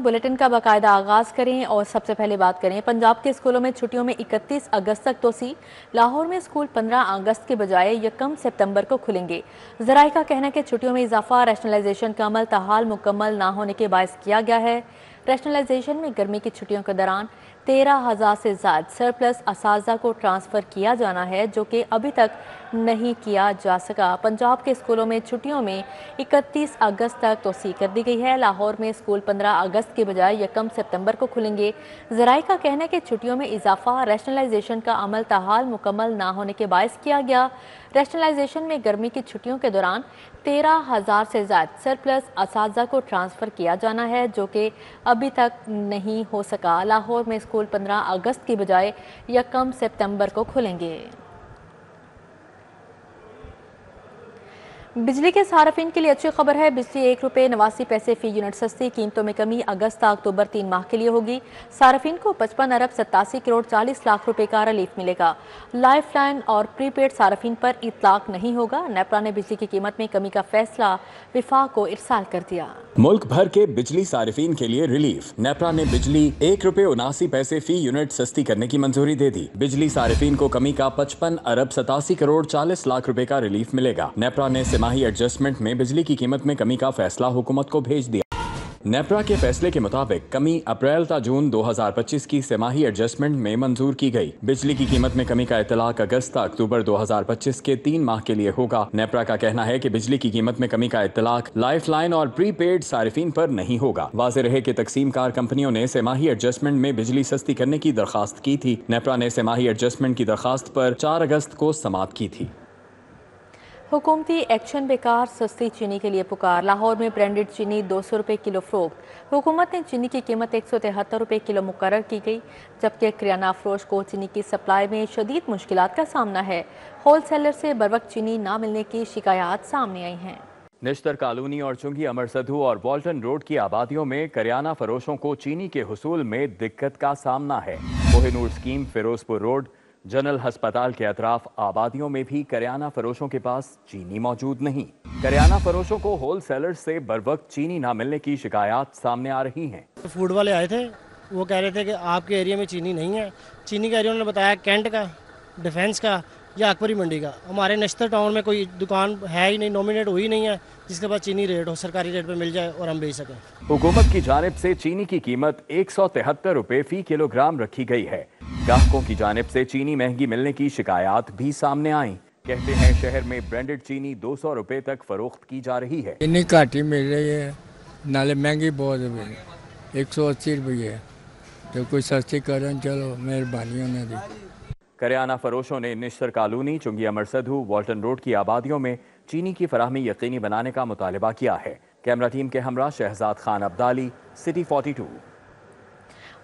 Bulletin का बाकायदा आगाज करें और सबसे पहले बात करें पंजाब के स्कूलों में छुट्टियों में 31 अगस्त तक तोसी। लाहौर में स्कूल 15 अगस्त के बजाय 1 सितंबर को खुलेंगे। ज़राए का कहना है कि छुट्टियों में इजाफा रैशनलाइजेशन का अमल ताहाल मुकम्मल ना होने के बायस किया गया है। रैशनलाइजेशन में गर्मी की छुट्टियों के दौरान 13,000 से ज़्यादा सरप्लस असातिज़ा को ट्रांसफ़र किया जाना है, जो कि अभी तक नहीं किया जा सका। पंजाब के स्कूलों में छुट्टियों में 31 अगस्त तक तोसी कर दी गई है। लाहौर में स्कूल 15 अगस्त के बजाय 1 सितंबर को खुलेंगे। ज़राए का कहना है कि छुट्टियों में इजाफा रैशनलाइजेशन का अमल ताहाल मुकम्मल ना होने के बायस किया गया। रैशनलाइजेशन में गर्मी की छुट्टियों के दौरान 13,000 से ज़्यादा सरप्लस असातिज़ा को ट्रांसफ़र किया जाना है, जो कि अभी तक नहीं हो सका। लाहौर में स्कूल 15 अगस्त की बजाय 1 सितंबर को खुलेंगे। बिजली के सार्फिन के लिए अच्छी खबर है। बिजली ₹1.89 फी यूनिट सस्ती। कीमतों में कमी अगस्त से अक्टूबर 3 माह के लिए होगी। सार्फिन को 55 अरब 87 करोड़ 40 लाख रुपए का रिलीफ मिलेगा। लाइफ लाइन और प्रीपेड सार्फिन पर इतलाक नहीं होगा। नेपरा ने बिजली की कीमत में कमी का फैसला विफाक को इरसाल कर दिया। मुल्क भर के बिजली सार्फिन के लिए रिलीफ। नेपरा ने बिजली ₹1.79 फी यूनिट सस्ती करने की मंजूरी दे दी। बिजली सार्फिन को कमी का 55 अरब 87 करोड़ 40 लाख रुपए का रिलीफ मिलेगा। नेपरा ने माही एडजस्टमेंट में बिजली की कीमत में कमी का फैसला हुकूमत को भेज दिया। नेपरा के फैसले के मुताबिक कमी अप्रैल ता जून 2025 की तिमाही एडजस्टमेंट में मंजूर की गई। बिजली की कीमत में कमी का इतलाक अगस्त ता अक्टूबर 2025 के 3 माह के लिए होगा। नेपरा का कहना है कि बिजली की कीमत में कमी का इतलाक लाइफ लाइन और प्रीपेड सार्फिन पर नहीं होगा। वाज़ेह रहे कि तकसीम कार कंपनियों ने तिमाही एडजस्टमेंट में बिजली सस्ती करने की दरखास्त की थी। नेपरा ने तिमाही एडजस्टमेंट की दरखास्त पर 4 अगस्त को समाअत की थी। हुकूमती एक्शन बेकार, सस्ती चीनी के लिए पुकार। लाहौर में ब्रांडेड चीनी 200 रुपये किलो फरोख्त। हुकूमत ने चीनी की कीमत 173 रुपये किलो मुकर्रर की गई, जबकि किराना फरोश को चीनी की सप्लाई में शदीद मुश्किलात का सामना है। होल सेलर से बरवक्त चीनी ना मिलने की शिकायत सामने आई हैं। निश्तर कॉलोनी और चुंगी अमरसधू और वॉल्टन रोड की आबादियों में करियाना फरोशों को चीनी के हुसूल में दिक्कत का सामना है। Kohinoor scheme, Ferozepur road, general अस्पताल के अतराफ आबादियों में भी करियाना फरोशों के पास चीनी मौजूद नहीं। करियाना फरोशों को होल सेलर से बरवक्त चीनी ना मिलने की शिकायत सामने आ रही हैं। फूड वाले आए थे, वो कह रहे थे कि आपके एरिया में चीनी नहीं है। चीनी का एरिया उन्होंने बताया कैंट का, डिफेंस का या अकबरी मंडी का। हमारे नश्तर टाउन में कोई दुकान है ही नहीं, नॉमिनेट हुई नहीं है जिसके पास चीनी रेट हो, सरकारी रेट पे मिल जाए और हम बेच सकें। हुकूमत की जानिब से चीनी की कीमत 173 रुपए फी किलोग्राम रखी गई है। ग्राहकों की जानिब से चीनी महंगी मिलने की शिकायत भी सामने आई। कहते हैं शहर में ब्रांडेड चीनी 200 रुपए तक फरोख्त की जा रही है। इतनी घाटी मिल रही है, नाले महंगी बहुत है, 180 रुपये। तो कोई सस्ती करन, चलो मेहरबानी होने दी। करियाना फरोशों ने निश्तर कॉलोनी, चुंगी अमरसधू, वॉल्टन रोड की आबादियों में चीनी की फराहमी यकीनी बनाने का मुतालबा किया है। कैमरा टीम के हमरा Shahzad Khan Abdali, city 42।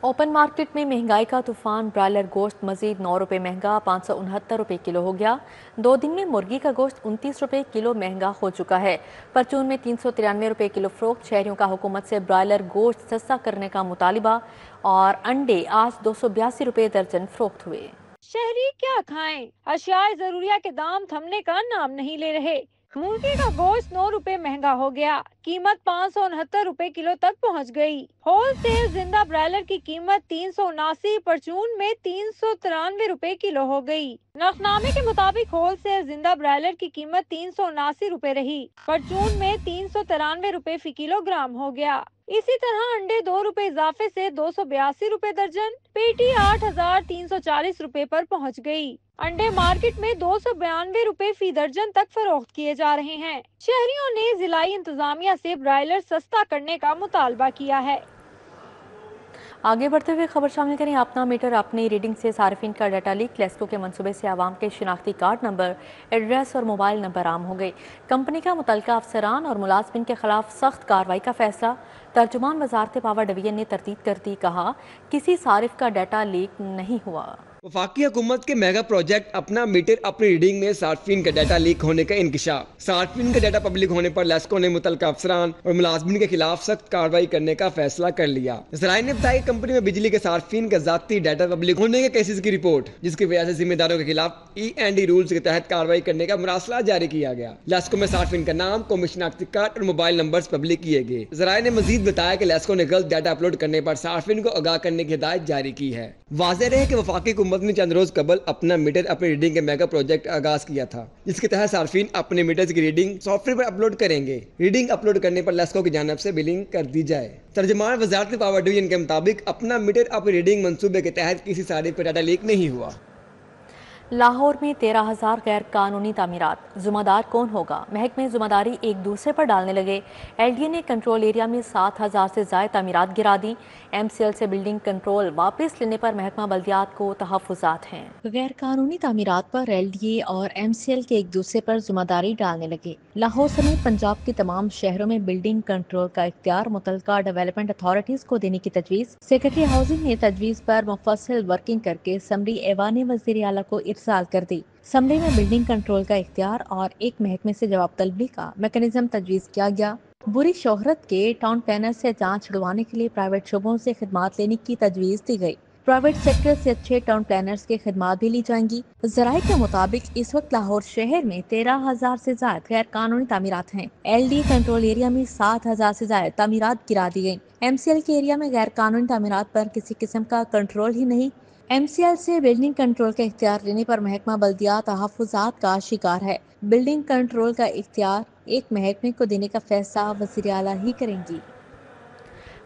Open market में महंगाई का तूफान। ब्रायलर गोश्त मजीद 9 रुपये महंगा, 569 रुपये किलो हो गया। 2 दिन में मुर्गी का गोश्त 29 रुपये किलो महंगा हो चुका है। परचून में 393 रुपये किलो फरोख्त। शहरियों का हुकूमत से ब्रायलर गोश्त सस्ता करने का मुतालबा। और अंडे आज 282 रुपये दर्जन फरोख्त हुए। शहरी क्या खाएं? अशियाए जरूरिया के दाम थमने का नाम नहीं ले रहे। मुर्गी का गोश्त 9 रुपए महंगा हो गया, कीमत 569 रुपए किलो तक पहुंच गई। होल सेल जिंदा ब्रायलर की कीमत 379, परचून में 393 रुपए किलो हो गई। नफनामे के मुताबिक होल सेल जिंदा ब्रायलर की कीमत 379 रुपए रही, परचून में 393 रुपए फी किलोग्राम हो गया। इसी तरह अंडे 2 रुपए इजाफे से 282 रुपए दर्जन, पेटी 8,340 रुपए पर पहुंच गई। अंडे मार्केट में 292 रुपए फी दर्जन तक फरोख्त किए जा रहे हैं। शहरियों ने जिलाई इंतजामिया से ब्रायलर सस्ता करने का मुतालबा किया है। आगे बढ़ते हुए खबर शामिल करें। अपना मीटर अपनी रीडिंग से सार्फिन का डाटा लीक। लेस्को के मंसूबे से आवाम के शिनाख्ती कार्ड नंबर, एड्रेस और मोबाइल नंबर आम हो गए। कंपनी का मुतलका अफसरान और मुलाजमिन के खिलाफ सख्त कार्रवाई का फैसला। तर्जुमान वजारत पावर डिवीजन ने तरदीद कर दी, कहा किसी सारिफ का डाटा लीक नहीं हुआ। वफाकी हुकूमत के मेगा प्रोजेक्ट अपना मीटर अपनी रीडिंग में सार्फिन का डाटा लीक होने का इंकशाफ। सार्फिन का डाटा पब्लिक होने पर लेस्को ने मुतल्लिका अफसरान और मुलाजमिन के खिलाफ सख्त कार्रवाई करने का फैसला कर लिया। ज़राए ने बताया कि कंपनी में बिजली के सार्फिन का जाती डाटा पब्लिक होने के केसेस की रिपोर्ट, जिसकी वजह से जिम्मेदारों के खिलाफ E&D रूल्स के तहत कार्रवाई करने का मरासला जारी किया गया। लेस्को में सार्फिन का नाम, कमीशन शनाख्ती कार्ड और मोबाइल नंबर पब्लिक किए गए। ज़राए ने मजीद बताया कि लेस्को ने गलत डाटा अपलोड करने पर सार्फिन को आगाह करने की हिदायत जारी की है। वाज़ेह रहे कि वफाकी हुकूमत ने चंद रोज कबल अपना मीटर अपनी रीडिंग के मेगा प्रोजेक्ट आगाज किया था, जिसके तहत सार्फिन अपने मीटर्स की रीडिंग सॉफ्टवेयर पर अपलोड करेंगे। रीडिंग अपलोड करने पर लेस्को की जानिब से बिलिंग कर दी जाए। तर्जमान वजारत पावर डिवीजन के मुताबिक अपना मीटर अपनी रीडिंग मंसूबे के तहत किसी सारिफ का डाटा लीक नहीं हुआ। लाहौर में 13,000 गैर कानूनी तामीरात, जुम्मेदार कौन होगा? महकमे जुम्मेदारी एक दूसरे पर डालने लगे। LDA ने कंट्रोल एरिया में 7,000 से ज़ायद तामीरात गिरा दी। MCL से बिल्डिंग कंट्रोल वापस लेने पर महकमा बल्दियात को तहफ़्फ़ुज़ात हैं। गैर कानूनी तामीरात पर LDA और MCL के एक दूसरे पर जुम्मेदारी डालने लगे। लाहौर समेत पंजाब के तमाम शहरों में बिल्डिंग कंट्रोल का इख्तियार मुतल्लिका डेवलपमेंट अथॉरिटीज़ को देने की तजवीज़। सेक्रेटरी हाउसिंग ने तजवीज़ पर मुफस्सिल वर्किंग करके समरी ऐवान वज़ीर आला को इरसाल कर दी। समरी में बिल्डिंग कंट्रोल का इख्तियार और एक महकमे से जवाब तलबी का मैकेनिज्म तजवीज़ किया गया। बुरी शोहरत के टाउन प्लानर से जांच छुड़वाने के लिए प्राइवेट शोबों से खिदमात लेने की तजवीज़ दी गई। प्राइवेट सेक्टर से अच्छे टाउन प्लानर्स की खिदमात भी ली जाएंगी। ज़राए के मुताबिक इस वक्त लाहौर शहर में 13,000 से ज्यादा गैर कानूनी तामीरात हैं। LDA कंट्रोल एरिया में 7,000 से ज्यादा तामीरात गिरा दी गई। MCL के एरिया में गैर कानूनी तामीरात पर किसी किस्म का कंट्रोल ही नहीं। MCL से बिल्डिंग कंट्रोल का इख्तियार लेने पर महकमा बल्दियात तहफ़्फ़ुज़ात का शिकार है। बिल्डिंग कंट्रोल का इख्तियार एक महकमे को देने का फैसला वज़ीर आला ही करेंगी।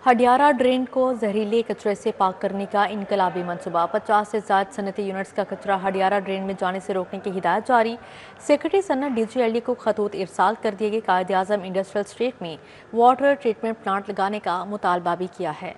हडियारा ड्रेन को जहरीले कचरे से पाक करने का इनकलाबी मंसूबा। 50 से ज़ायद सनती यूनिट्स का कचरा हडियारा ड्रेन में जाने से रोकने की हिदायत जारी। सेक्रेटरी सनत DG LD को खतूत इरसाल कर दिए गए। कायद-ए-आज़म इंडस्ट्रियल स्टेट में वाटर ट्रीटमेंट प्लांट लगाने का मुतालबा भी किया है।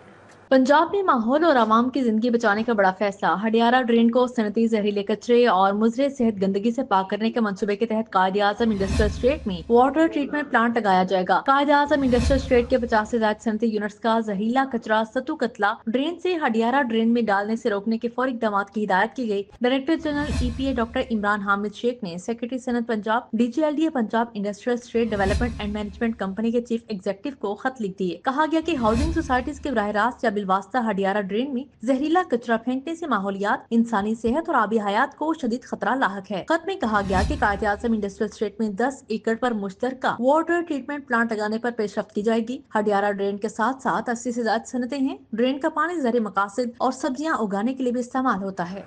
पंजाब में माहौल और आवाम की जिंदगी बचाने का बड़ा फैसला। हडियारा ड्रेन को सनती जहरीले कचरे और मुज़र सेहत गंदगी से पाक करने के मंसूबे के तहत कायद-ए-आज़म इंडस्ट्रियल स्टेट में वाटर ट्रीटमेंट प्लांट लगाया जाएगा। कायद-ए-आज़म इंडस्ट्रियल स्टेट के 50 से ज्यादा सनती यूनिट्स का जहरीला कचरा सतु कतला ड्रेन से हडियारा ड्रेन में डालने से रोकने के फौरी इक़दाम की हिदायत की गई। Director general EPA doctor Imran Hamid Shaikh ने सेक्रेटरी सनत Punjab DG LD Punjab industrial estate development and management company के चीफ एग्जीक्यूटिव को खत लिख दिए। कहा गया कि हाउसिंग सोसाइटीज के बराह रास्त या बिलवास्ता हडियारा ड्रेन में जहरीला कचरा फेंकने से माहौलियात, इंसानी सेहत और आबी हयात को शदीद खतरा लाहक है। खत में कहा गया कि कायद-ए-आज़म इंडस्ट्रियल स्टेट में 10 एकड़ पर मुश्तरका वाटर ट्रीटमेंट प्लांट लगाने पर पेशरफ्त की जाएगी। हडियारा ड्रेन के साथ साथ 80 से ज्यादा सनतें हैं। ड्रेन का पानी ज़र मकासद और सब्जियां उगाने के लिए भी इस्तेमाल होता है।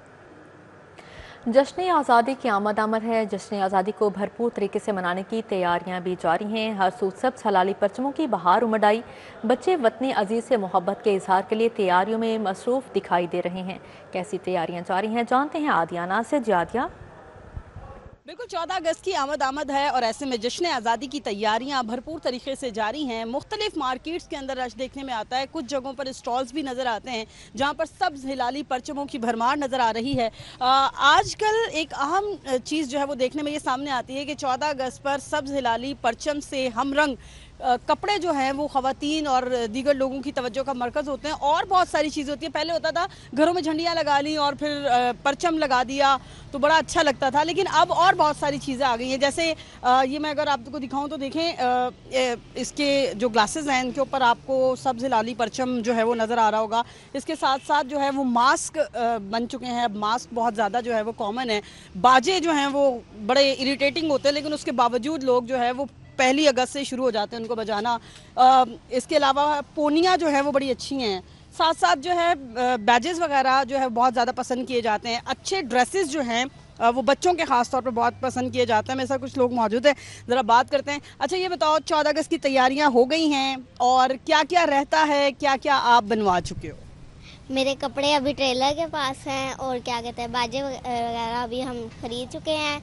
जश्न आज़ादी की आमद है। जश्न आज़ादी को भरपूर तरीके से मनाने की तैयारियां भी जारी हैं। हर सूद सब्ज़ हलाली परचमों की बहार उमड़ आई। बच्चे वतन अजीज़ से मोहब्बत के इजहार के लिए तैयारियों में मसरूफ़ दिखाई दे रहे हैं। कैसी तैयारियां जारी हैं, जानते हैं आदियाना से। जादिया, बिल्कुल 14 अगस्त की आमद है और ऐसे में जश्न आज़ादी की तैयारियां भरपूर तरीके से जारी हैं। मुख्तलिफ मार्केट्स के अंदर रश देखने में आता है। कुछ जगहों पर स्टॉल्स भी नज़र आते हैं जहां पर सब्ज़ हिलाली परचमों की भरमार नज़र आ रही है। आजकल एक अहम चीज़ जो है वो देखने में ये सामने आती है कि 14 अगस्त पर सब्ज़ हिलाली परचम से हम रंग कपड़े जो हैं वो ख़वातीन और दीगर लोगों की तवज्जो का मरकज़ होते हैं और बहुत सारी चीज़ें होती है। पहले होता था घरों में झंडियाँ लगा ली और फिर परचम लगा दिया तो बड़ा अच्छा लगता था, लेकिन अब और बहुत सारी चीज़ें आ गई हैं। जैसे ये मैं अगर आपको दिखाऊं तो देखें, इसके जो ग्लासेस हैं इनके ऊपर आपको सब्ज़ हिलाली परचम जो है वो नज़र आ रहा होगा। इसके साथ साथ जो है वो मास्क बन चुके हैं। अब मास्क बहुत ज़्यादा जो है वो कॉमन है। बाजे जो हैं वो बड़े इरीटेटिंग होते हैं, लेकिन उसके बावजूद लोग जो है वो 1 अगस्त से शुरू हो जाते हैं उनको बजाना। इसके अलावा पोनियाँ जो है वो बड़ी अच्छी हैं। साथ साथ जो है बैजेस वगैरह जो है बहुत ज़्यादा पसंद किए जाते हैं। अच्छे ड्रेसेस जो हैं वो बच्चों के ख़ास तौर पर बहुत पसंद किए जाते हैं। मेरे साथ कुछ लोग मौजूद हैं, ज़रा बात करते हैं। अच्छा ये बताओ, 14 अगस्त की तैयारियां हो गई हैं और क्या क्या रहता है, क्या क्या आप बनवा चुके हो? मेरे कपड़े अभी ट्रेलर के पास हैं और क्या कहते हैं बाजे वगैरह अभी हम खरीद चुके हैं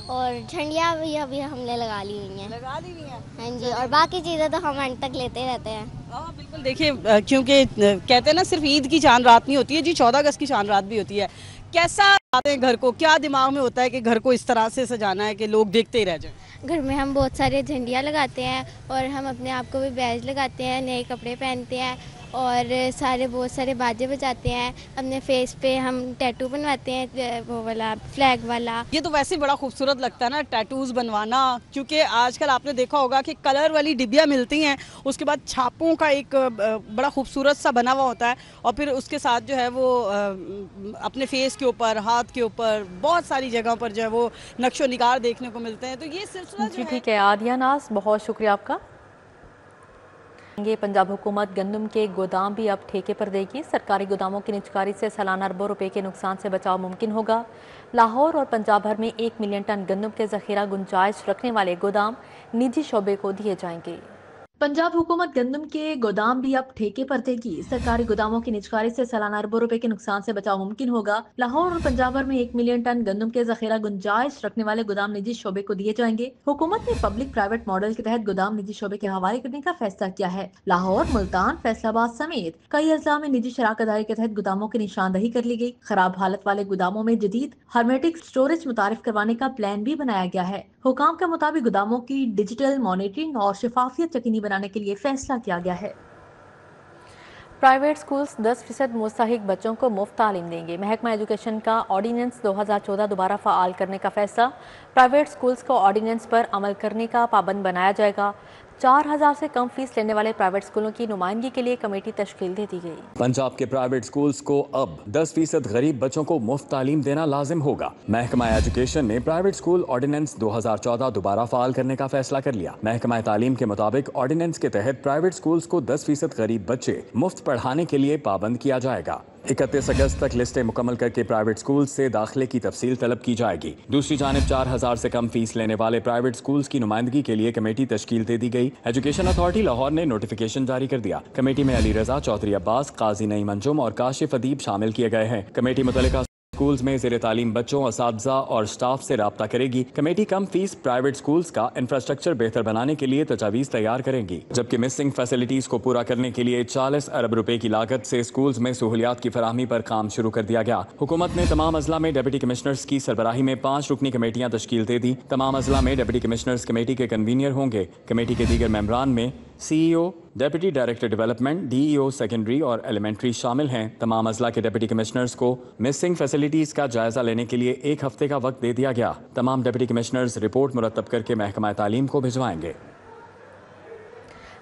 और झंडियाँ भी अभी हमने लगा ली हुई हैं। हाँ जी, और बाकी चीज़ें तो हम एंड तक लेते रहते हैं। हाँ बिल्कुल, देखिए क्योंकि कहते हैं ना सिर्फ ईद की चांद रात नहीं होती है जी, 14 अगस्त की चांद रात भी होती है। कैसा आते हैं घर को, क्या दिमाग में होता है कि घर को इस तरह से सजाना है कि लोग देखते ही रह जाएं? घर में हम बहुत सारे झंडियाँ लगाते हैं और हम अपने आप को भी बैज लगाते हैं, नए कपड़े पहनते हैं اور سارے بہت سارے باجے بجاتے ہیں. اپنے فیس پہ ہم ٹیٹو بنواتے ہیں وہ والا فلیگ والا. یہ تو ویسے ہی بڑا خوبصورت لگتا ہے نا ٹیٹوز بنوانا، کیونکہ آج کل آپ نے دیکھا ہوگا کہ کلر والی ڈبیاں ملتی ہیں، اس کے بعد چھاپوں کا ایک بڑا خوبصورت سا بنا ہوا ہوتا ہے، اور پھر اس کے ساتھ جو ہے وہ اپنے فیس کے اوپر، ہاتھ کے اوپر، بہت ساری جگہوں پر جو ہے وہ نقش و نگار دیکھنے کو ملتے ہیں. تو یہ سلسلہ جی ٹھیک ہے عادیہ ناز، بہت شکریہ آپ کا. پنجاب حکومت گندم کے گودام بھی اب ٹھیکے پر دے گی. سرکاری گوداموں کی نجکاری سے سالانہ اربوں روپے کے نقصان سے بچاؤ ممکن ہوگا. لاہور اور پنجاب بھر میں 1 ملین ٹن گندم کے ذخیرہ گنجائش رکھنے والے گودام نجی شعبے کو دیے جائیں گے. پنجاب حکومت گندم کے گودام بھی اب ٹھیکے پر دے گی. سرکاری گوداموں کی نجکاری سے سالانہ اربوں روپے کے نقصان سے بچاؤ ممکن ہوگا. لاہور اور پنجاب بھر میں 1 ملین ٹن گندم کے ذخیرہ گنجائش رکھنے والے گودام نجی شعبے کو دیے جائیں گے. حکومت نے پبلک پرائیویٹ ماڈل کے تحت گودام نجی شعبے کے حوالے کرنے کا فیصلہ کیا ہے. لاہور، ملتان، فیصل آباد سمیت کئی اضلاع میں نجی شراکت داری کے تحت گوداموں کی نشاندہی کر لی گئی. خراب حالت والے گوداموں میں جدید ہرمیٹک سٹوریج متعارف کروانے کا پلان بھی بنایا گیا ہے. حکام کے مطابق گوداموں کی ڈیجیٹل مانیٹرنگ اور شفافیت یقینی بنانے کے لیے فیصلہ کیا گیا ہے. پرائیویٹ سکولز 10% مستحق بچوں کو مفت تعلیم دیں گے. محکمہ ایجوکیشن کا آرڈیننس 2014 دوبارہ فعال کرنے کا فیصلہ. پرائیویٹ سکولز کو آرڈیننس پر عمل کرنے کا پابند بنایا جائے گا. 4000 سے کم فیس لینے والے پرائیویٹ سکولوں کی نمائندگی کے لیے کمیٹی تشکیل دے دی گئی. پنجاب کے پرائیویٹ سکولز کو اب 10% غریب بچوں کو مفت تعلیم دینا لازم ہوگا. محکمہ ایجوکیشن نے پرائیویٹ سکول آرڈیننس 2014 دوبارہ فعال کرنے کا فیصلہ کر لیا. محکمہ تعلیم کے مطابق آرڈیننس کے تحت پرائیویٹ سکولز کو 10% غریب بچے مفت پڑھانے کے لیے پابند کیا جائے گا. 31 اگست تک لسٹیں مکمل کر کے پرائیویٹ سکول سے داخلے کی تفصیل طلب کی جائے گی. دوسری جانب 4000 سے کم فیس لینے والے پرائیویٹ سکولز کی نمائندگی کے لیے کمیٹی تشکیل دے دی گئی. ایجوکیشن اتھارٹی لاہور نے نوٹیفیکیشن جاری کر دیا. کمیٹی میں علی رضا، چودھری عباس، قاضی نعیم انجم اور کاشف ادیب شامل کیے گئے ہیں. کمیٹی متعلقہ سکولز میں زیر تعلیم بچوں، اساتذہ اور سٹاف سے رابطہ کرے گی. کمیٹی کم فیس پرائیویٹ سکولز کا انفراسٹرکچر بہتر بنانے کے لیے تجاویز تیار کریں گی، جبکہ مسنگ فیسلٹیز کو پورا کرنے کے لیے 40 ارب روپے کی لاگت سے سکولز میں سہولیات کی فراہمی پر کام شروع کر دیا گیا. حکومت نے تمام اضلاع میں ڈپٹی کمشنرز کی سربراہی میں 5 رکنی کمیٹیاں تشکیل دے دی. تمام اضلاع میں ڈپٹی کمشنرز کمیٹی کے کنوینئر ہوں گے. کمیٹی کے دیگر ممبران میں C E O, deputy director development, D E O secondary اور ایلیمنٹری شامل ہیں. تمام اضلاع کے ڈپٹی کمشنرز کو مسنگ فیسلٹیز کا جائزہ لینے کے لیے 1 ہفتے کا وقت دے دیا گیا. تمام ڈپٹی کمشنرز رپورٹ مرتب کر کے محکمہ تعلیم کو بھجوائیں گے.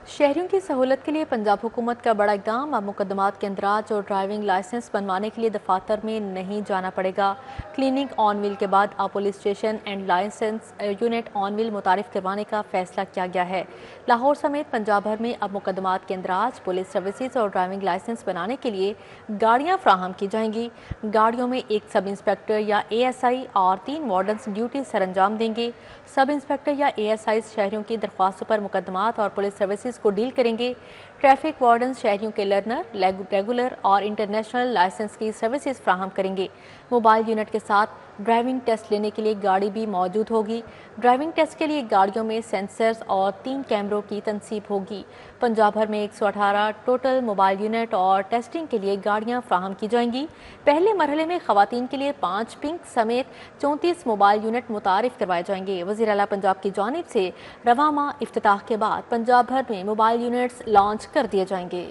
شہریوں کی سہولت کے لیے پنجاب حکومت کا بڑا اقدام. اب مقدمات کے اندراج اور ڈرائیونگ لائسنس بنوانے کے لیے دفاتر میں نہیں جانا پڑے گا. کلیننگ آن ویل کے بعد اب police station and licence unit on wheel متعارف کروانے کا فیصلہ کیا گیا ہے. لاہور سمیت پنجاب بھر میں اب مقدمات کے اندراج، پولیس سروسز اور ڈرائیونگ لائسنس بنانے کے لیے گاڑیاں فراہم کی جائیں گی. گاڑیوں میں 1 سب انسپکٹر یا اے ایس آئی اور 3 وارڈنز ڈیوٹی سر انجام دیں گے. سب انسپکٹر یا اے ایس آئی شہریوں کی درخواستوں پر مقدمات اور پولیس سروسز کو ڈیل کریں گے. ٹریفک وارڈنز شہریوں کے لرنر، ریگولر اور انٹرنیشنل لائسنس کی سروسز فراہم کریں گے. موبائل یونٹ کے ساتھ ڈرائیونگ ٹیسٹ لینے کے لیے گاڑی بھی موجود ہوگی. ڈرائیونگ ٹیسٹ کے لیے گاڑیوں میں سینسرز اور 3 کیمروں کی تنصیب ہوگی. پنجاب بھر میں 118 ٹوٹل موبائل یونٹ اور ٹیسٹنگ کے لیے گاڑیاں فراہم کی جائیں گی. پہلے مرحلے میں خواتین کے لیے 5 پنک سمیت 34 موبائل یونٹ متعارف کروائے جائیں گے. وزیر اعلیٰ پنجاب کی جانب سے رواں ماہ افتتاح کے بعد پنجاب بھر میں موبائل یونٹس لانچ کر دیے جائیں گے.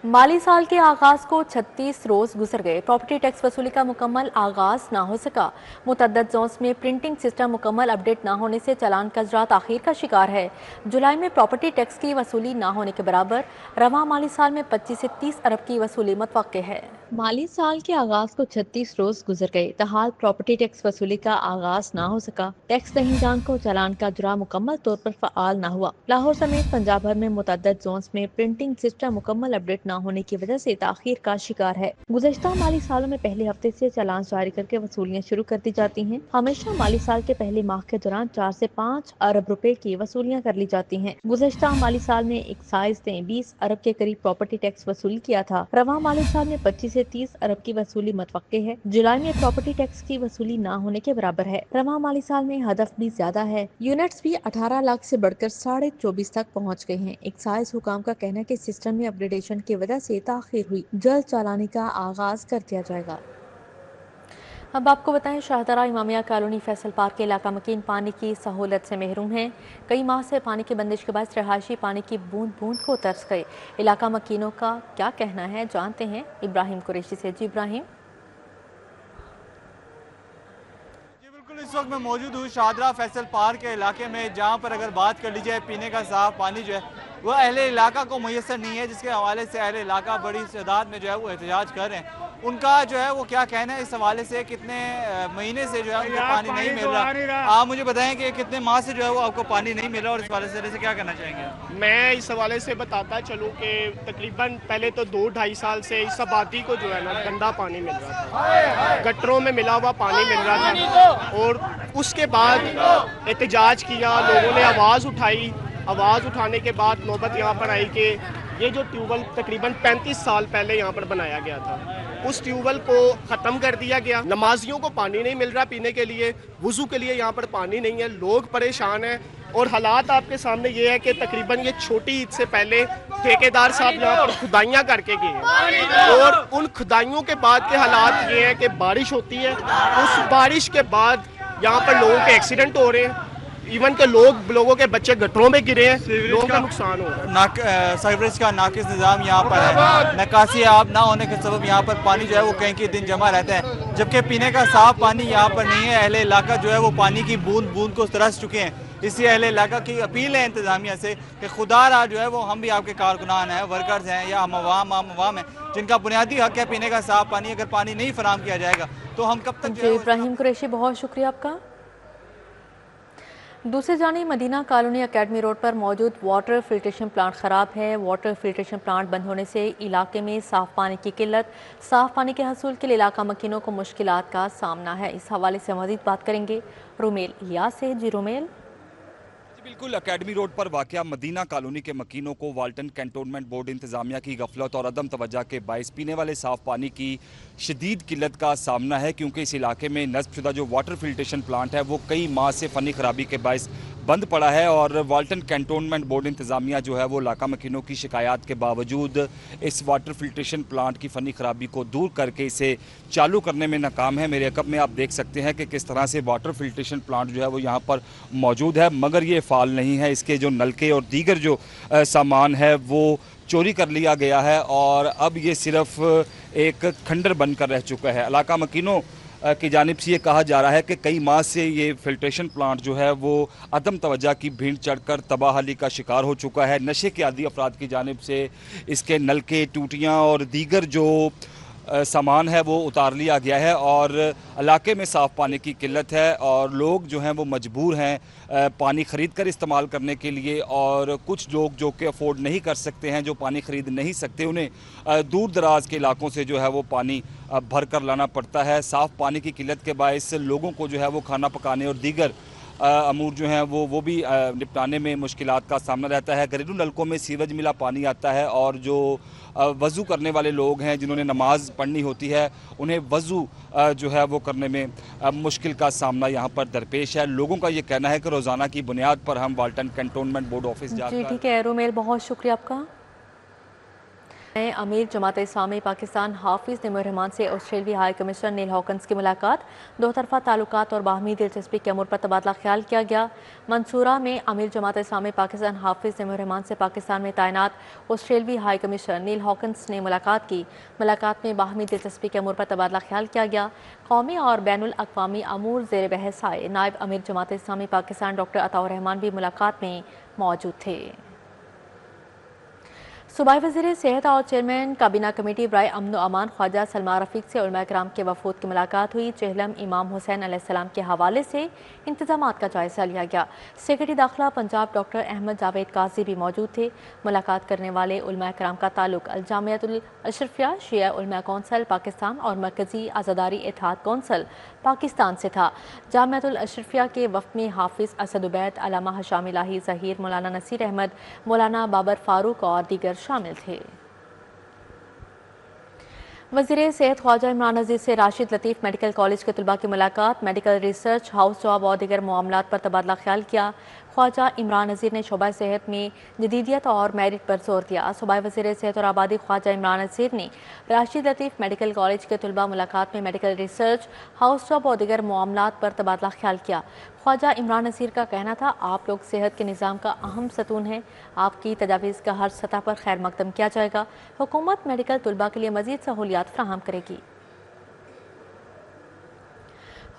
مالی سال کے آغاز کو 36 روز گزر گئے. پراپرٹی ٹیکس وصولی کا مکمل آغاز نہ ہو سکا. متعدد زونز میں پرنٹنگ سسٹم مکمل اپڈیٹ نہ ہونے سے چالان کا اجرا تاخیر کا شکار ہے. جولائی میں پراپرٹی ٹیکس کی وصولی نہ ہونے کے برابر رواں مالی سال میں 25 سے 30 ارب کی وصولی متوقع ہے. مالی سال کے آغاز کو 36 روز گزر گئے، تاحال پراپرٹی ٹیکس وصولی کا آغاز نہ ہو سکا. ٹیکس دہندگان کو چالان کا اجرا مکمل طور پر فعال نہ ہوا. لاہور سمیت پنجاب بھر میں متعدد زونز میں پرنٹنگ سسٹم مکمل اپڈیٹ نہ ہونے کی وجہ سے تاخیر کا شکار ہے. گزشتہ مالی سالوں میں پہلے ہفتے سے چالان جاری کر کے وصولیاں شروع کر دی جاتی ہیں. ہمیشہ مالی سال کے پہلے ماہ کے دوران 4 سے 5 ارب روپے کی وصولیاں کر لی جاتی ہیں. گزشتہ مالی سال میں ایکسائز نے 20 ارب کے قریب پراپرٹی ٹیکس وصول کیا تھا. رواں مالی سال میں 25 سے 30 ارب کی وصولی متوقع ہے. جولائی میں پراپرٹی ٹیکس کی وصولی نہ ہونے کے برابر ہے. رواں مالی سال میں ہدف بھی زیادہ ہے. یونٹس بھی 18 لاکھ سے بڑھ کر 24.5 تک پہنچ گئے ہیں. ایکسائز حکام کا کہنا ہے کہ سسٹم میں اپ گریڈیشن کی وجہ سے تاخیر ہوئی. جلد چالانی کا آغاز کر دیا جائے گا. अब आपको बताएं, शाहदरा इमामिया कॉलोनी फैसल पार्क के इलाका मकीन पानी की सहूलत से महरूम हैं। कई माह से पानी की बंदिश के बाद रहायशी पानी की बूंद बूंद को तरस गए। इलाका मकीनों का क्या कहना है, जानते हैं इब्राहिम कुरैशी से। जी इब्राहिम। बिल्कुल, इस वक्त मैं मौजूद हूँ शाहदरा फैसल पार्क के इलाके में, जहाँ पर अगर बात कर ली जाए पीने का साफ पानी जो है वह अहले इलाका को मुयसर नहीं है, जिसके हवाले से अहले इलाका बड़ी तादाद में जो है वो एहतजाज कर रहे हैं। उनका जो है वो क्या कहना है इस हवाले से, कितने महीने से जो है उनको पानी नहीं मिल रहा। आप मुझे बताएं कि कितने माह से जो है वो आपको पानी नहीं मिल रहा और इस हवाले से क्या कहना चाहेंगे? मैं इस हवाले से बताता चलूँ कि तकरीबन पहले तो 2-2.5 साल से इस आबादी को जो है ना गंदा पानी मिल रहा था, गटरों में मिला हुआ पानी मिल रहा था। और उसके बाद एहतजाज किया, लोगों ने आवाज़ उठाई। आवाज़ उठाने के बाद नौबत यहाँ पर आई कि ये जो ट्यूबवेल तकरीबन 35 साल पहले यहाँ पर बनाया गया था, उस ट्यूबवेल को ख़त्म कर दिया गया। नमाजियों को पानी नहीं मिल रहा पीने के लिए, वुज़ू के लिए यहाँ पर पानी नहीं है, लोग परेशान हैं। और हालात आपके सामने ये है कि तकरीबन ये छोटी ईद से पहले ठेकेदार साहब यहाँ पर खुदाइयाँ करके गए हैं, और उन खुदाइयों के बाद के हालात ये हैं कि बारिश होती है, उस बारिश के बाद यहाँ पर लोगों के एक्सीडेंट हो रहे हैं, इवन के लोगों के बच्चे गटरों में गिरे हैं, लोगों का नुकसान हो रहा है। सीवरेज का नाकिस निज़ाम यहाँ पर है, निकासी आप ना होने के सबब यहाँ पर पानी जो है वो कहीं के दिन जमा रहता है, जबकि पीने का साफ पानी यहाँ पर नहीं है। अहले इलाका जो है वो पानी की बूंद बूंद को तरस चुके हैं। इसी अहले इलाका की अपील है इंतज़ामिया से कि खुदा रहा जो है वो हम भी आपके कारकुनान हैं, वर्कर्स हैं या हम आवाम हैं, जिनका बुनियादी हक है पीने का साफ पानी। अगर पानी नहीं फराहम किया जाएगा तो हम कब तक? इब्राहिम कुरैशी, बहुत शुक्रिया आपका। दूसरी जानिब मदीना कॉलोनी अकेडमी रोड पर मौजूद वाटर फिल्ट्रेशन प्लांट ख़राब है। वाटर फिल्ट्रेशन प्लांट बंद होने से इलाके में साफ़ पानी की किल्लत, साफ़ पानी के हसूल के लिए इलाका मकीनों को मुश्किलात का सामना है। इस हवाले से मज़ीद बात करेंगे रोमेल इलियास से। जी रोमेल। बिल्कुल, अकेडमी रोड पर वाक़या मदीना कॉलोनी के मकीनों को वाल्टन कैंटोनमेंट बोर्ड इंतज़ामिया की गफलत और अदम तवज्जो के बाइस पीने वाले साफ़ पानी की शदीद किल्लत का सामना है, क्योंकि इस इलाके में नस्ब शुदा जो वाटर फिल्ट्रेशन प्लांट है वो कई माह से फ़नी ख़राबी के बाइस बंद पड़ा है। और वाल्टन कैंटोनमेंट बोर्ड इंतज़ामिया जो है वो इलाका मकीनों की शिकायत के बावजूद इस वाटर फिल्ट्रेशन प्लांट की फ़नी ख़राबी को दूर करके इसे चालू करने में नाकाम है। मेरे अकब में आप देख सकते हैं कि किस तरह से वाटर फिल्ट्रेशन प्लांट जो है वो यहाँ पर मौजूद है, मगर ये फ़ाल नहीं है। इसके जो नलके और दीगर जो सामान है वो चोरी कर लिया गया है और अब ये सिर्फ एक खंडर बनकर रह चुका है। इलाका मकीनों की जानिब से ये कहा जा रहा है कि कई माह से ये फिल्ट्रेशन प्लांट जो है वो अदम तवज्जो की भीड़ चढ़कर तबाहली का शिकार हो चुका है। नशे के आदी अफराद की जानिब से इसके नलके, टूटियाँ और दीगर जो सामान है वो उतार लिया गया है और इलाके में साफ़ पानी की किल्लत है और लोग जो हैं वो मजबूर हैं पानी ख़रीद कर इस्तेमाल करने के लिए। और कुछ लोग जो कि अफोर्ड नहीं कर सकते हैं, जो पानी ख़रीद नहीं सकते, उन्हें दूर दराज के इलाकों से जो है वो पानी भर कर लाना पड़ता है। साफ़ पानी की किल्लत के बायस लोगों को जो है वो खाना पकाने और दीगर अमूर जो हैं वो भी निपटाने में मुश्किलात का सामना रहता है। घरेलू नलकों में सीवरेज मिला पानी आता है और जो वज़ू करने वाले लोग हैं, जिन्होंने नमाज़ पढ़नी होती है, उन्हें वज़ू जो है वो करने में मुश्किल का सामना यहाँ पर दरपेश है। लोगों का ये कहना है कि रोज़ाना की बुनियाद पर हम वाल्टन कैंटोनमेंट बोर्ड ऑफिस जाकर। जी ठीक है रोमेल, बहुत शुक्रिया आपका। अमीर जमात इस्लामी पाकिस्तान हाफिज़ नईमुर रहमान से ऑस्ट्रेलियाई हाई कमिश्नर नील हॉकन्स की मुलाकात, दो तरफ़ा ताल्लुकात और बाहमी दिलचस्पी के अमूर पर तबादला ख्याल किया गया। मंसूरा में अमीर जमात इस्लामी पाकिस्तान हाफिज़ नईमुर रहमान से पाकिस्तान में तैनात ऑस्ट्रेलियाई हाई कमिश्नर नील हॉकन्स ने मुलाकात की। मुलाकात में बाहमी दिलचस्पी के अमूर पर तबादला ख्याल किया गया। कौमी और बैनुल अक़वामी अमूर ज़ेर बहस आए। नायब अमीर जमात इस्लामी पाकिस्तान डॉक्टर अताउर रहमान भी मुलाकात में मौजूद थे। सूबाई वज़ीर सेहत और चेयरमैन काबीना कमेटी बराए अमन व अमान ख्वाजा सलमान रफ़ीक से उलमा कराम के वफूद की मुलाकात हुई। चेहलम इमाम हुसैन अलैहिस्सलाम के हवाले से इंतजामात का जायज़ा लिया गया। सेक्रेटरी दाखिला पंजाब डॉक्टर अहमद जावेद काजी भी मौजूद थे। मुलाकात करने वाले उलमा कराम का ताल्लुक अल जामियतुल अशरफिया शिया उलमा कौंसल पाकिस्तान और मरकज़ी आज़ादारी इत्तेहाद कौंसल पाकिस्तान से था। जामियतुल अशरफिया के वफ़द में हाफिज़ असद उबैद, अल्लामा हशाम इलाही ज़हीर, मौलाना नसीर अहमद, मौलाना बाबर फारूक और दीगर शामिल थे। वज़ीर सेहत ख्वाजा इमरान नज़ीर से राशिद लतीफ़ मेडिकल कॉलेज के तलबा की मुलाकात, मेडिकल रिसर्च, हाउस जॉब और दीगर मामलात पर तबादला ख्याल किया। ख्वाजा इमरान नज़ीर ने शोबा सेहत में जदीदियत और मेरिट पर जोर दिया। सूबाई वज़ीर सेहत और आबादी ख्वाजा इमरान नज़ीर ने राशिद लतीफ़ मेडिकल कॉलेज के तलबा मुलाकात में मेडिकल रिसर्च, हाउस जॉब और दीगर मामलात पर तबादला ख्याल किया। ख्वाजा इमरान नज़ीर का कहना था, आप लोग सेहत के निज़ाम का अहम सतून है, आपकी तजावीज़ का हर सतह पर खैर मकदम किया जाएगा। हुकूमत मेडिकल तलबा के लिए मज़ीद सहूलियात फराहम करेगी।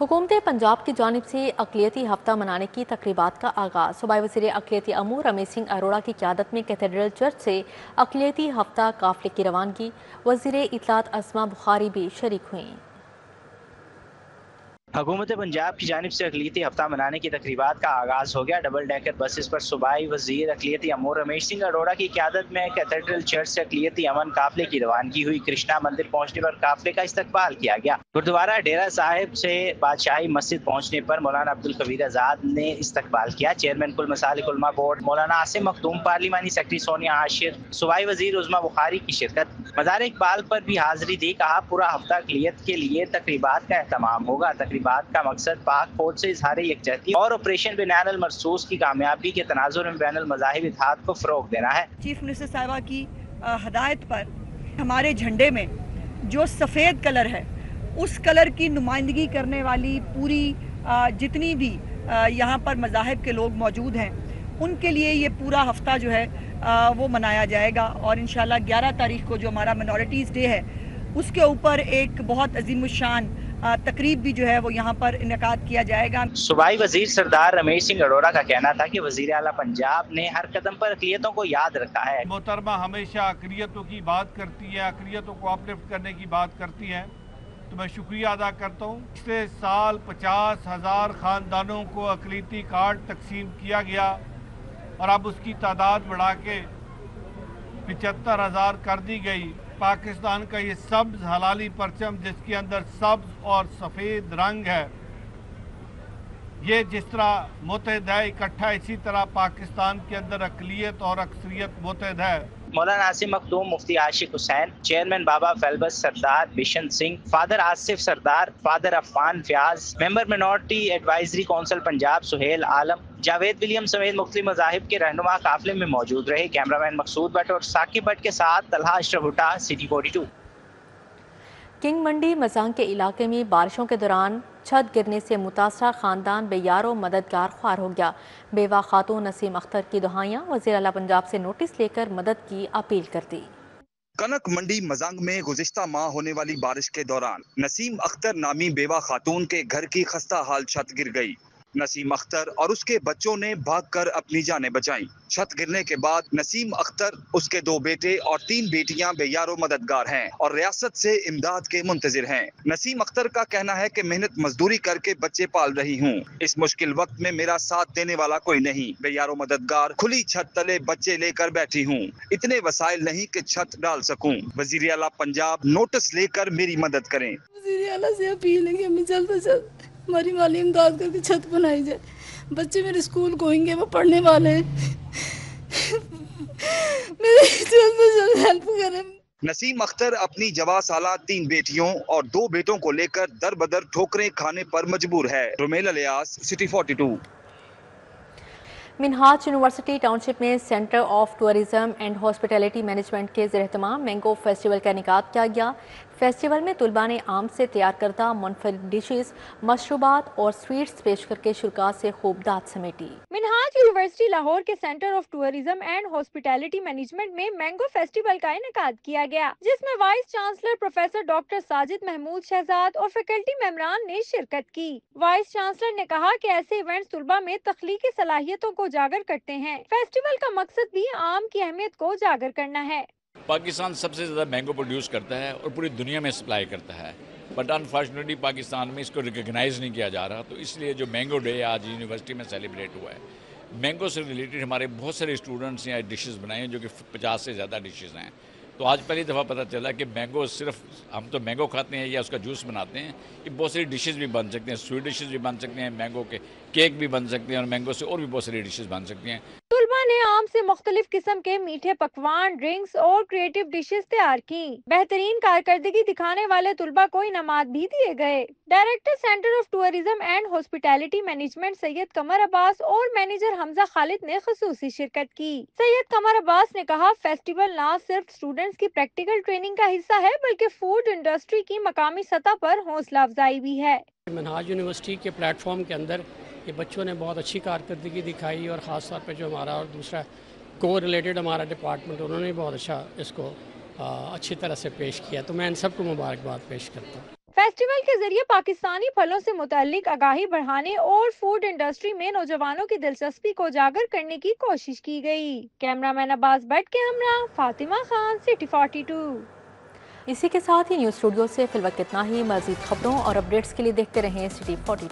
हुकूमत पंजाब की जानिब से अक़लियती हफ्ता मनाने की तकरीबात का आगाज़। सूबाई वज़ीर अक़लियती अमूर रमेश सिंह अरोड़ा की क़यादत में कैथेड्रल चर्च से अक़लियती हफ्ता काफ़िले की रवानगी। वज़ीर इत्तलात अस्मा बुखारी भी शरीक हुई। हुकूमत पंजाब की जानिब से अक़लियती हफ्ता मनाने की तकरीबात का आगाज़ हो गया। डबल डेकर बसेस पर सूबाई वज़ीर अक़लियती अमूर रमेश सिंह अरोड़ा की क़यादत में कैथेड्रल चर्च से अक़लियती अमन काफ़िले की रवानगी हुई। कृष्णा मंदिर पहुँचने पर काफ़िले का इस्तकबाल किया गया। गुरुद्वारा डेरा साहिब से बादशाही मस्जिद पहुँचने पर मौलाना अब्दुल कबीर आज़ाद ने इस्तकबाल किया। चेयरमैन कुल मसालिक उलमा बोर्ड मौलाना आसिम मखदूम, पार्लिमानी सेक्रेटरी सोनिया आशिर, सूबाई वज़ीर उज़्मा बुखारी की शिरकत। मज़ार इकबाल पर भी हाज़िरी दी। कहा, पूरा हफ्ता अक़लियत के लिए तकरीबात का एहतमाम होगा। तकरीबात का मकसद पाक फौज से इज़हार यकजहती और ऑपरेशन बिनाल मरसूस की कामयाबी के तनाजुर में बैनुल मज़ाहिब इत्तेहाद को फ़रोग़ देना है। चीफ मिनिस्टर साहिबा की हदायत पर हमारे झंडे में जो सफ़ेद कलर है, उस कलर की नुमाइंदगी करने वाली पूरी जितनी भी यहाँ पर मज़ाहिब के लोग मौजूद हैं, उनके लिए ये पूरा हफ्ता जो है वो मनाया जाएगा। और इंशाल्लाह 11 तारीख को जो हमारा मिनॉरिटीज़ डे है, उसके ऊपर एक बहुत अजीमुशान तकरीब भी जो है वो यहाँ पर इनेकाद किया जाएगा। सूबाई वजीर सरदार रमेश सिंह अरोड़ा का कहना था कि वजीर आला पंजाब ने हर कदम पर अक़लियतों को याद रखा है। मोहतरमा हमेशा अक़लियतों की बात करती है, अक़लियतों को अपलिफ्ट करने की बात करती है, तो मैं शुक्रिया अदा करता हूँ। पिछले साल 50,000 ख़ानदानों को अक़लियती कार्ड तकसीम किया गया और अब उसकी तादाद बढ़ा के 75,000 कर दी गई। पाकिस्तान का ये सब्ज़ हलाली परचम, जिसके अंदर सब्ज़ और सफ़ेद रंग है, ये जिस तरह मुतहद है, इकट्ठा, इसी तरह पाकिस्तान के अंदर अक़लियत और अक्सरियत मुतहद है। मौलाना आसिम मखदूम, मुफ्ती आशिक हुसैन, चेयरमैन बाबा फैलबस Sardar Bishan Singh, father Asif Sardar, father Affan Fayyaz, member minority advisory council Punjab Suhail Alam, Javed William समेत मुख्तलिफ मज़ाहिब के रहनुमा काफिले में मौजूद रहे। कैमरामैन मकसूद भट्ट और साकिब भट्ट के साथ तलहा अशरफ भुट्टा, सिटी 42। किंग मंडी मजांग के इलाके में बारिशों के दौरान छत गिरने से मुतासरा खानदान बेयारो मददगार ख्वार हो गया। बेवा खातून नसीम अख्तर की दुहाइयां वज़ीर आला पंजाब से नोटिस लेकर मदद की अपील कर दी। कनक मंडी मजांग में गुज़िश्ता माह होने वाली बारिश के दौरान नसीम अख्तर नामी बेवा खातून के घर की खस्ता हाल छत गिर गई। नसीम अख्तर और उसके बच्चों ने भागकर अपनी जानें बचाईं। छत गिरने के बाद नसीम अख्तर, उसके 2 बेटे और 3 बेटियां बेयारो मददगार हैं और रियासत से इमदाद के मुंतजिर हैं। नसीम अख्तर का कहना है कि मेहनत मजदूरी करके बच्चे पाल रही हूँ, इस मुश्किल वक्त में मेरा साथ देने वाला कोई नहीं। बेयारो मददगार खुली छत तले बच्चे लेकर बैठी हूँ, इतने वसाइल नहीं कि छत डाल सकूँ। वज़ीर आला पंजाब नोटिस लेकर मेरी मदद करें। वज़ीर आला से अपील है कि हमें जल्द से जल्द हमारी माली इमदाद करके छत बनाई जाए। बच्चे मेरे स्कूल गोएंगे, वो पढ़ने वाले हैं, मेरे जल्द से जल्द हेल्प करें। नसीम अख्तर अपनी जवा साला 3 बेटियों और 2 बेटों को लेकर दर बदर ठोकरें खाने पर मजबूर है। Rumail Ilyas, City 42। Minhaj university township में centre of tourism and hospitality management के ज़ेर-ए-एहतमाम मैंगो फेस्टिवल का इनेकाद किया गया। फेस्टिवल में तुलबा ने आम से तैयार करदा मुनफरिद डिशेस, मशरूबात और स्वीट्स पेश करके शुरका से खूब दाद समेटी। मिनहाज यूनिवर्सिटी लाहौर के centre of tourism and hospitality management में मैंगो फेस्टिवल का इनेकाद किया गया, जिसमें vice chancellor professor doctor Sajid Mahmood Shahzad और फैकल्टी मेंबरान ने शिरकत की। वाइस चांसलर ने कहा कि ऐसे इवेंट्स तुलबा में तख्लीकी सलाहियतों को उजागर करते हैं। फेस्टिवल का मकसद भी आम की अहमियत को उजागर करना है। पाकिस्तान सबसे ज़्यादा मैंगो प्रोड्यूस करता है और पूरी दुनिया में सप्लाई करता है, बट अनफॉर्चुनेटली पाकिस्तान में इसको रिकग्नाइज़ नहीं किया जा रहा। तो इसलिए जो मैंगो डे आज यूनिवर्सिटी में सेलिब्रेट हुआ है, मैंगो से रिलेटेड हमारे बहुत सारे स्टूडेंट्स ने डिशेस बनाए हैं, जो कि 50 से ज़्यादा डिशेस हैं। तो आज पहली दफ़ा पता चला कि मैंगो सिर्फ हम तो मैंगो खाते हैं या उसका जूस बनाते हैं, ये बहुत सारी डिशेस भी बन सकते हैं, स्वीट डिशेस भी बन सकते हैं, मैंगो के केक भी बन सकते हैं और मैंगो से और भी बहुत सारी डिशेस बन सकती हैं। तुलबा ने आम से मुख्तलिफ किस्म के मीठे पकवान, ड्रिंक्स और क्रिएटिव डिशेस तैयार की। बेहतरीन कारकर्दगी दिखाने वाले तुलबा को इनामात भी दिए गए। Director centre of tourism and hospitality management Syed Qamar Abbas और मैनेजर हमजा खालिद ने खसूसी शिरकत की। सैयद कमर अब्बास ने कहा, फेस्टिवल न सिर्फ स्टूडेंट्स की प्रैक्टिकल ट्रेनिंग का हिस्सा है बल्कि फूड इंडस्ट्री की मकामी सतह पर हौसला अफजाई भी है। मनहाज यूनिवर्सिटी के प्लेटफॉर्म के अंदर ये बच्चों ने बहुत अच्छी कारकर्दगी दिखाई और ख़ास तौर पे जो हमारा और दूसरा को रिलेटेड हमारा डिपार्टमेंट, उन्होंने बहुत अच्छा इसको अच्छी तरह से पेश किया, तो मैं इन सबको मुबारकबाद पेश करता हूँ। फेस्टिवल के जरिए पाकिस्तानी फलों से मुताल्लिक आगाही बढ़ाने और फूड इंडस्ट्री में नौजवानों की दिलचस्पी को उजागर करने की कोशिश की गई। कैमरामैन अब्बास भट्ट के हमरा फातिमा खान, सिटी 42। इसी के साथ ही न्यूज़ स्टूडियो से फिलवक्त इतना ही। मज़ीद खबरों और अपडेट्स के लिए देखते रहें सिटी 42।